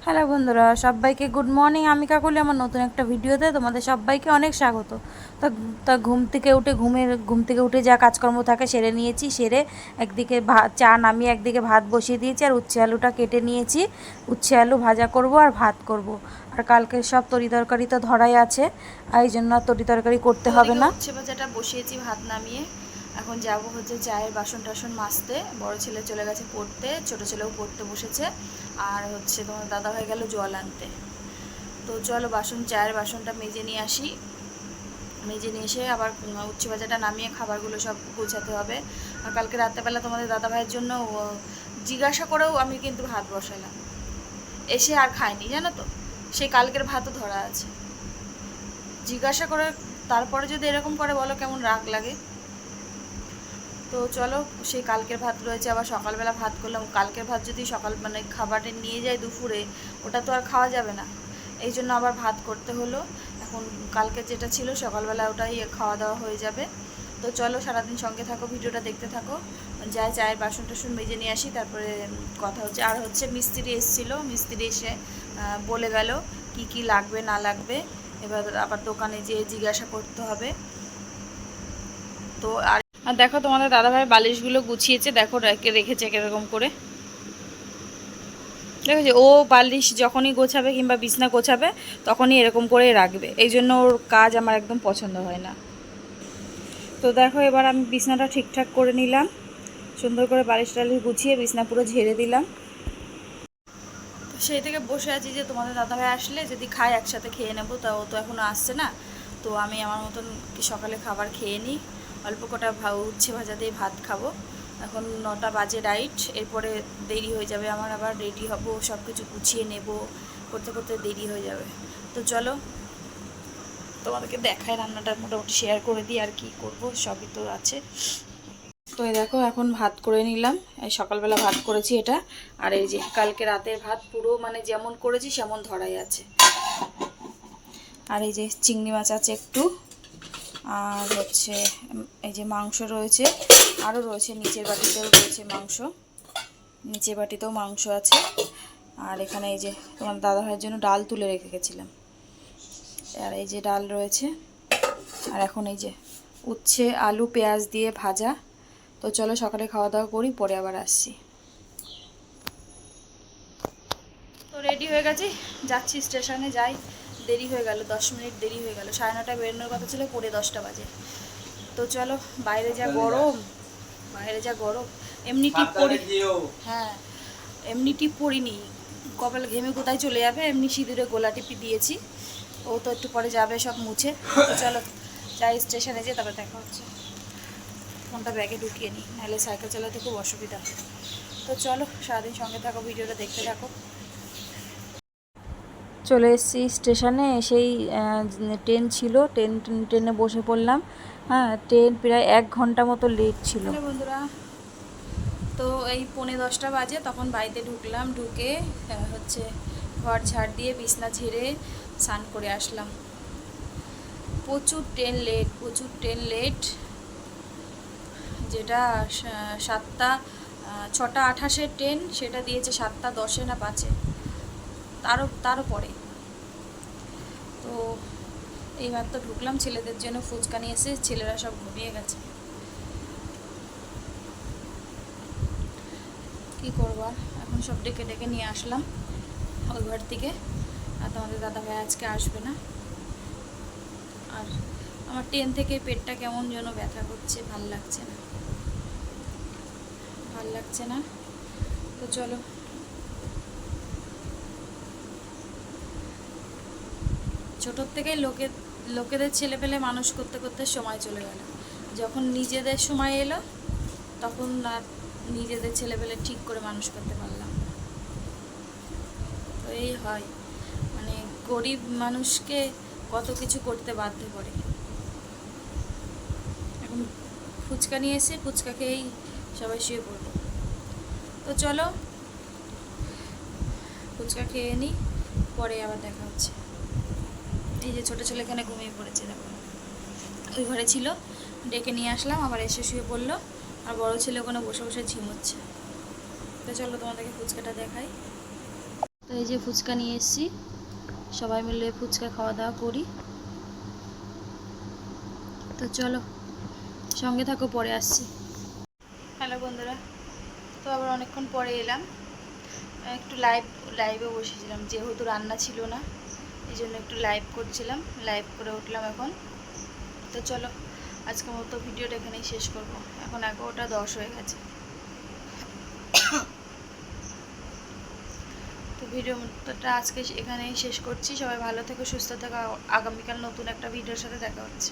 Hello বন্ধুরা, সবাইকে good morning. আমি কাকুলি আমার নতুন একটা ভিডিওতে তোমাদের সবাইকে অনেক স্বাগত। তা তা ঘুম থেকে উঠে যা কাজকর্ম থাকে সেরে নিয়েছি। সেরে একদিকে চা নামিয়ে একদিকে ভাত বসিয়ে দিয়েছি, আর উচ্ছে আলুটা কেটে নিয়েছি। উচ্ছে আলু ভাজা করব আর ভাত করব। আর কালকে সব তরি তরকারি তো ধরাই আছে, এই জন্য তরি তরকারি করতে হবে না। উচ্ছে ভাজাটা বসিয়েছি ভাত নামিয়ে। এখন যাব হচ্ছে চায়ের বাসন টাসন মাজতে। বড় ছেলে চলে গেছে পড়তে, ছোটো ছেলেও পড়তে বসেছে। আর হচ্ছে তোমার দাদা হয়ে গেল জল আনতে। তো চলো চায়ের বাসনটা মেজে নিয়ে আসি। মেজে নিয়ে এসে আবার উচ্ছে ভাজাটা নামিয়ে খাবারগুলো সব গোছাতে হবে। আর কালকে রাত্রেবেলা তোমাদের দাদা ভাইয়ের জন্য জিজ্ঞাসা করেও আমি কিন্তু ভাত বসালাম, এসে আর খাইনি জানো তো। সেই কালকের ভাতও ধরা আছে। জিজ্ঞাসা করে তারপরে যদি এরকম করে বলো কেমন রাগ লাগে। তো চলো, সেই কালকের ভাত রয়েছে, আবার সকালবেলা ভাত করলাম। কালকের ভাত যদি খাবারে নিয়ে যায় দুপুরে, ওটা তো আর খাওয়া যাবে না। এই জন্য আবার ভাত করতে হলো। এখন কালকে যেটা ছিল সকালবেলা ওটাই খাওয়া দাওয়া হয়ে যাবে। তো চলো, সারাদিন সঙ্গে থাকো, ভিডিওটা দেখতে থাকো। যাই চায়ের বাসন টাসন মেজে নিয়ে আসি, তারপরে কথা হচ্ছে। আর হচ্ছে মিস্ত্রি এসেছিলো, মিস্ত্রি এসে বলে গেল কি কি লাগবে না লাগবে। এবার আবার দোকানে যেয়ে জিজ্ঞাসা করতে হবে। তো আর দেখো তোমাদের দাদাভাই বালিশগুলো গুছিয়েছে, দেখো রেখেছে কিরকম করে। দেখেছি ও বালিশ যখনই গোছাবে কিংবা বিছনা গোছাবে তখনই এরকম করে রাখবে। এই জন্য ওর কাজ আমার একদম পছন্দ হয় না। তো দেখো এবার আমি বিছনাটা ঠিকঠাক করে নিলাম, সুন্দর করে বালিশ টালিশ গুছিয়ে বিছনা পুরো ঝেড়ে দিলাম। তো সেই থেকে বসে আছি যে তোমাদের দাদাভাই আসলে যদি খাই একসাথে খেয়ে নেবো। তা ও তো এখনও আসছে না। তো আমি আমার মতন সকালে খাবার খেয়ে নিই, অল্প কটা উচ্ছে ভাজা দিয়ে ভাত খাবো। এখন 9টা বাজে রাইট, এরপরে দেরি হয়ে যাবে আমার, আবার রেডি হব, সব কিছু গুছিয়ে নেব, করতে করতে দেরি হয়ে যাবে। তো চলো তোমাদেরকে দেখায়, রান্নাটা মোটামুটি শেয়ার করে দিই। আর কি করব, সবই তো আছে। তো এই দেখো এখন ভাত করে নিলাম। এই সকালবেলা ভাত করেছি এটা। আর এই যে কালকে রাতের ভাত পুরো যেমন করেছি সেমন ধরাই আছে। আর এই যে চিংড়ি মাছ আছে একটু, আর হচ্ছে এই যে মাংস রয়েছে, আরও রয়েছে নিচের বাটিতেও রয়েছে মাংস, নিচের বাটিতেও মাংস আছে। আর এখানে এই যে তোমার দাদাভাইয়ের জন্য ডাল তুলে রেখে গেছিলাম, আর এই যে ডাল রয়েছে। আর এখন এই যে উচ্ছে আলু পেঁয়াজ দিয়ে ভাজা। তো চলো সকালে খাওয়া দাওয়া করি, পরে আবার আসছি। তো রেডি হয়ে গেছি, যাচ্ছি স্টেশনে। যাই, দেরি হয়ে গেল, 10 মিনিট দেরি হয়ে গেল। 9:30 বেরোনোর কথা ছিল, 10:15 বাজে। তো চলো, বাইরে যা গরম, বাইরে যা গরম। এমনি টিপ পরি, হ্যাঁ এমনি টিপ পরিনি, কপাল ঘেমে কোথায় চলে যাবে। এমনি সিঁদুরে গোলা টিপি দিয়েছি। ও তো একটু পরে যাবে সব মুছে। তো চলো যাই স্টেশনে, যেয়ে তারপরে দেখা হচ্ছে। ফোনটা ব্যাগে ঢুকিয়ে নিই, নাহলে সাইকেল চালাতে খুব অসুবিধা। তো চলো, সারাদিন সঙ্গে থাকো, ভিডিওটা দেখতে থাকো। চলে এসেছি স্টেশনে। এসেই ট্রেন ছিল, ট্রেনে বসে পড়লাম। হ্যাঁ, ট্রেন প্রায় 1 ঘন্টা মতো লেট ছিল। বন্ধুরা, তো এই 9:45 বাজে তখন বাড়িতে ঢুকলাম। ঢুকে হচ্ছে ঘর ঝাড় দিয়ে বিছনা ঝেড়ে স্নান করে আসলাম। প্রচুর ট্রেন লেট, প্রচুর ট্রেন লেট। যেটা 6:28-এর ট্রেন, সেটা দিয়েছে 7:10 না 5-এ, তারও পরে। তো এইমাত্র ঢুকলাম, ছেলেদের জন্য ফুচকা নিয়ে এসে ছেলেরা সব ঘুমিয়ে গেছে। কী করবো আর, এখন সব ডেকে ডেকে নিয়ে আসলাম ওই ঘর থেকে। আর তোমাদের দাদাভাই আজকে আসবে না। আর আমার ট্রেন থেকে পেটটা কেমন যেন ব্যথা করছে, ভাল লাগছে না, ভাল লাগছে না। তো চলো, ছোটোর থেকেই লোকেদের ছেলেপেলে মানুষ করতে করতে সময় চলে গেল। যখন নিজেদের সময় এলো তখন আর নিজেদের ছেলেপেলে ঠিক করে মানুষ করতে পারলাম। তো এই হয়, গরিব মানুষকে কত কিছু করতে বাধ্য করে। এখন ফুচকা নিয়ে এসে ফুচকা খেয়েই সবাই শুয়ে পড়লো। তো চলো ফুচকা খেয়ে নিই, পরে আবার দেখা হচ্ছে। এই যে ছোটো ছেলে এখানে ঘুমিয়ে পড়েছে, দেখো ওই ঘরে ছিল, ডেকে নিয়ে আসলাম, আবার এসে শুয়ে পড়লো। আর বড় ছেলে ওখানে বসে বসে ঝিমোচ্ছে। তো চলো তোমাদেরকে ফুচকাটা দেখাই। তো এই যে ফুচকা নিয়ে এসেছি, সবাই মিলে ফুচকা খাওয়া দাওয়া করি। তো চলো সঙ্গে থাকো, পরে আসছি। হ্যালো বন্ধুরা, তো আবার অনেকক্ষণ পরে এলাম। একটু লাইভে বসেছিলাম, যেহেতু রান্না ছিল না এই জন্য একটু লাইভ করছিলাম, লাইভ করে উঠলাম এখন। তো চলো আজকের মতো ভিডিওটা এখানেই শেষ করব। এখন 11:10 হয়ে গেছে। তো ভিডিওটা আজকে এখানেই শেষ করছি। সবাই ভালো থেকো, সুস্থ থেকো। আগামীকাল নতুন একটা ভিডিওর সাথে দেখা হচ্ছে।